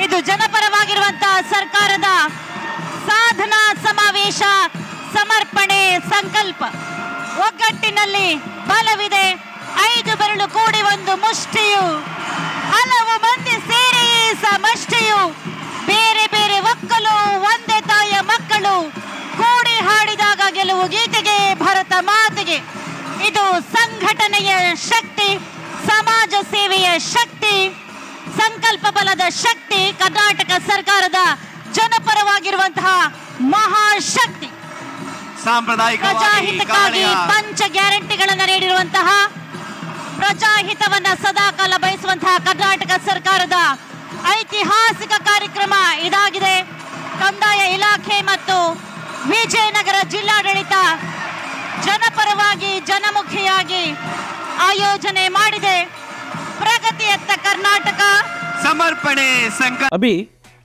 ಇದು ಜನಪರವಾಗಿರುವಂತಹ ಸರ್ಕಾರದ ಸಾಧನಾ ಸಮಾವೇಶ, ಸಮರ್ಪಣೆ, ಸಂಕಲ್ಪ. ಒಗ್ಗಟ್ಟಿನಲ್ಲಿ ಬಲವಿದೆ, 5 ಬೆರಳು ಕೂಡಿ ಒಂದು ಮುಷ್ಟಿಯು, ಹಲವು ಮಂದಿ ಸೇರಿ ಸಮಷ್ಟಿಯು, ಬೇರೆ ಬೇರೆ ಒಕ್ಕಲು ಒಂದೇ ತಾಯಿಯ ಮಕ್ಕಳು, ಕೂಡಿ ಹಾಡಿದಾಗ ಗೆಲುವು ಗೀತೆಗೆ, ಭರತ ಮಾತೆಗೆ. ಇದು ಸಂಘಟನೆಯ ಶಕ್ತಿ, ಸಮಾಜ ಸೇವೆಯ ಶಕ್ತಿ, ಸಂಕಲ್ಪ ಬಲದ ಶಕ್ತಿ, ಕರ್ನಾಟಕ ಸರ್ಕಾರದ ಜನಪರವಾಗಿರುವಂತಹ ಮಹಾಶಕ್ತಿ. ಪ್ರಜಾಹಿತಕ್ಕಾಗಿ ಪಂಚ ಗ್ಯಾರಂಟಿಗಳನ್ನು ನೀಡಿರುವಂತಹ, ಪ್ರಜಾಹಿತವನ್ನ ಸದಾಕಾಲ ಬಯಸುವಂತಹ ಕರ್ನಾಟಕ ಸರ್ಕಾರದ ಐತಿಹಾಸಿಕ ಕಾರ್ಯಕ್ರಮ ಇದಾಗಿದೆ. ಕಂದಾಯ ಇಲಾಖೆ ಮತ್ತು ವಿಜಯನಗರ ಜಿಲ್ಲಾಡಳಿತ ಜನಪರವಾಗಿ, ಜನಮುಖಿಯಾಗಿ ಆಯೋಜನೆ ಮಾಡಿದೆ. ಪ್ರಗತಿಯತ್ತ ಕರ್ನಾಟಕ ಸಮರ್ಪಣೆ ಸಂಕಲ್ಪ. ಅಭಿ,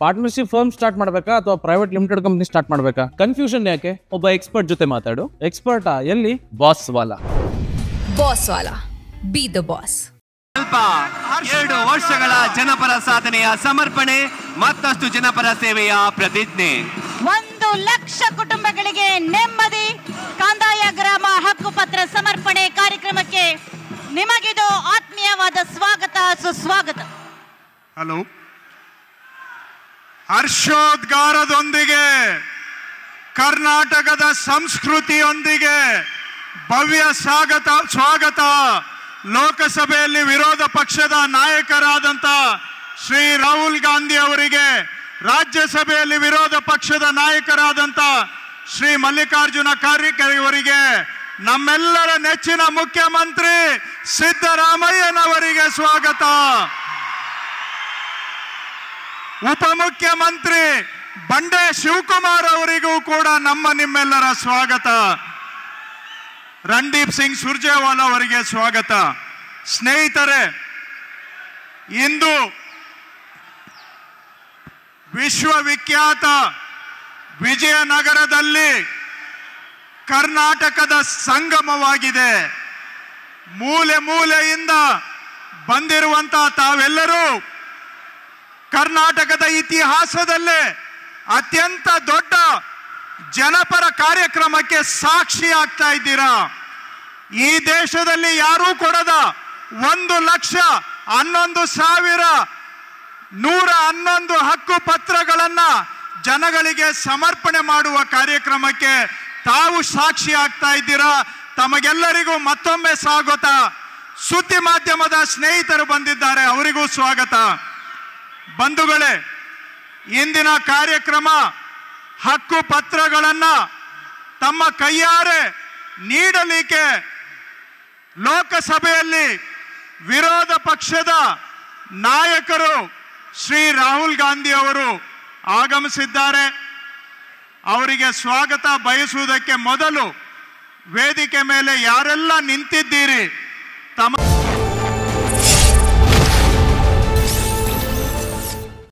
ಪಾರ್ಟ್ನರ್ಶಿಪ್ ಫರ್ಮ್ ಸ್ಟಾರ್ಟ್ ಮಾಡಬೇಕಾ ಅಥವಾ ಪ್ರೈವೇಟ್ ಲಿಮಿಟೆಡ್ ಕಂಪನಿ ಸ್ಟಾರ್ಟ್ ಮಾಡಬೇಕಾ? ಕನ್ಫ್ಯೂಷನ್ ಯಾಕೆ? ಒಬ್ಬ ಎಕ್ಸ್ಪರ್ಟ್ ಜೊತೆ ಮಾತಾಡು. ಎಕ್ಸ್ಪರ್ಟಾ? ಎಲ್ಲಿ? Boss Vala. Boss Vala, B the boss. 2 ವರ್ಷಗಳ ಜನಪರ ಸಾಧನೆಯ ಸಮರ್ಪಣೆ, ಮತ್ತಷ್ಟು ಜನಪರ ಸೇವೆಯ ಪ್ರತಿಜ್ಞೆ. 1 ಲಕ್ಷ ಕುಟುಂಬಗಳಿಗೆ ನೆಮ್ಮದಿ. ಕಂದಾಯ ಗ್ರಾಮ ಹಕ್ಕುಪತ್ರ ಸಮರ್ಪಣೆ ಕಾರ್ಯಕ್ರಮಕ್ಕೆ ನಿಮಗಿದು ಆತ್ಮೀಯವಾದ ಸ್ವಾಗತ, ಸುಸ್ವಾಗತ. ಹಲೋ. ಹರ್ಷೋದ್ಗಾರದೊಂದಿಗೆ, ಕರ್ನಾಟಕದ ಸಂಸ್ಕೃತಿಯೊಂದಿಗೆ ಭವ್ಯ ಸ್ವಾಗತ. ಲೋಕಸಭೆಯಲ್ಲಿ ವಿರೋಧ ಪಕ್ಷದ ನಾಯಕರಾದಂಥ ಶ್ರೀ ರಾಹುಲ್ ಗಾಂಧಿ ಅವರಿಗೆ, ರಾಜ್ಯಸಭೆಯಲ್ಲಿ ವಿರೋಧ ಪಕ್ಷದ ನಾಯಕರಾದಂಥ ಶ್ರೀ ಮಲ್ಲಿಕಾರ್ಜುನ ಖರ್ಗೆ ಅವರಿಗೆ, ನಮ್ಮೆಲ್ಲರ ನೆಚ್ಚಿನ ಮುಖ್ಯಮಂತ್ರಿ ಸಿದ್ದರಾಮಯ್ಯನವರಿಗೆ ಸ್ವಾಗತ. ಉಪಮುಖ್ಯಮಂತ್ರಿ ಬಂಡೆ ಶಿವಕುಮಾರ್ ಅವರಿಗೂ ಕೂಡ ನಿಮ್ಮೆಲ್ಲರ ಸ್ವಾಗತ. ರಣದೀಪ್ ಸಿಂಗ್ ಸುರ್ಜೇವಾಲಾ ಅವರಿಗೆ ಸ್ವಾಗತ. ಸ್ನೇಹಿತರೆ, ಇಂದು ವಿಶ್ವವಿಖ್ಯಾತ ವಿಜಯನಗರದಲ್ಲಿ ಕರ್ನಾಟಕದ ಸಂಗಮವಾಗಿದೆ. ಮೂಲೆ ಮೂಲೆಯಿಂದ ಬಂದಿರುವಂತಹ ತಾವೆಲ್ಲರೂ ಕರ್ನಾಟಕದ ಇತಿಹಾಸದಲ್ಲೇ ಅತ್ಯಂತ ದೊಡ್ಡ ಜನಪರ ಕಾರ್ಯಕ್ರಮಕ್ಕೆ ಸಾಕ್ಷಿ ಆಗ್ತಾ ಇದ್ದೀರಾ. ಈ ದೇಶದಲ್ಲಿ ಯಾರೂ ಕೊಡದ 1,11,111 ಹಕ್ಕು ಪತ್ರಗಳನ್ನ ಜನಗಳಿಗೆ ಸಮರ್ಪಣೆ ಮಾಡುವ ಕಾರ್ಯಕ್ರಮಕ್ಕೆ ತಾವು ಸಾಕ್ಷಿ ಆಗ್ತಾ ಇದ್ದೀರಾ. ತಮಗೆಲ್ಲರಿಗೂ ಮತ್ತೊಮ್ಮೆ ಸ್ವಾಗತ. ಸುದ್ದಿ ಮಾಧ್ಯಮದ ಸ್ನೇಹಿತರು ಬಂದಿದ್ದಾರೆ, ಅವರಿಗೂ ಸ್ವಾಗತ. ಬಂಧುಗಳೇ, ಇಂದಿನ ಕಾರ್ಯಕ್ರಮ ಹಕ್ಕು ಪತ್ರಗಳನ್ನ ತಮ್ಮ ಕೈಯಾರೆ ನೀಡಲಿಕ್ಕೆ ಲೋಕಸಭೆಯಲ್ಲಿ ವಿರೋಧ ಪಕ್ಷದ ನಾಯಕರು ಶ್ರೀ ರಾಹುಲ್ ಗಾಂಧಿ ಅವರು ಆಗಮಿಸಿದ್ದಾರೆ. ಅವರಿಗೆ ಸ್ವಾಗತ ಬಯಸುವುದಕ್ಕೆ ಮೊದಲು ವೇದಿಕೆ ಮೇಲೆ ಯಾರೆಲ್ಲ ನಿಂತಿದ್ದೀರಿ ತಮ್ಮ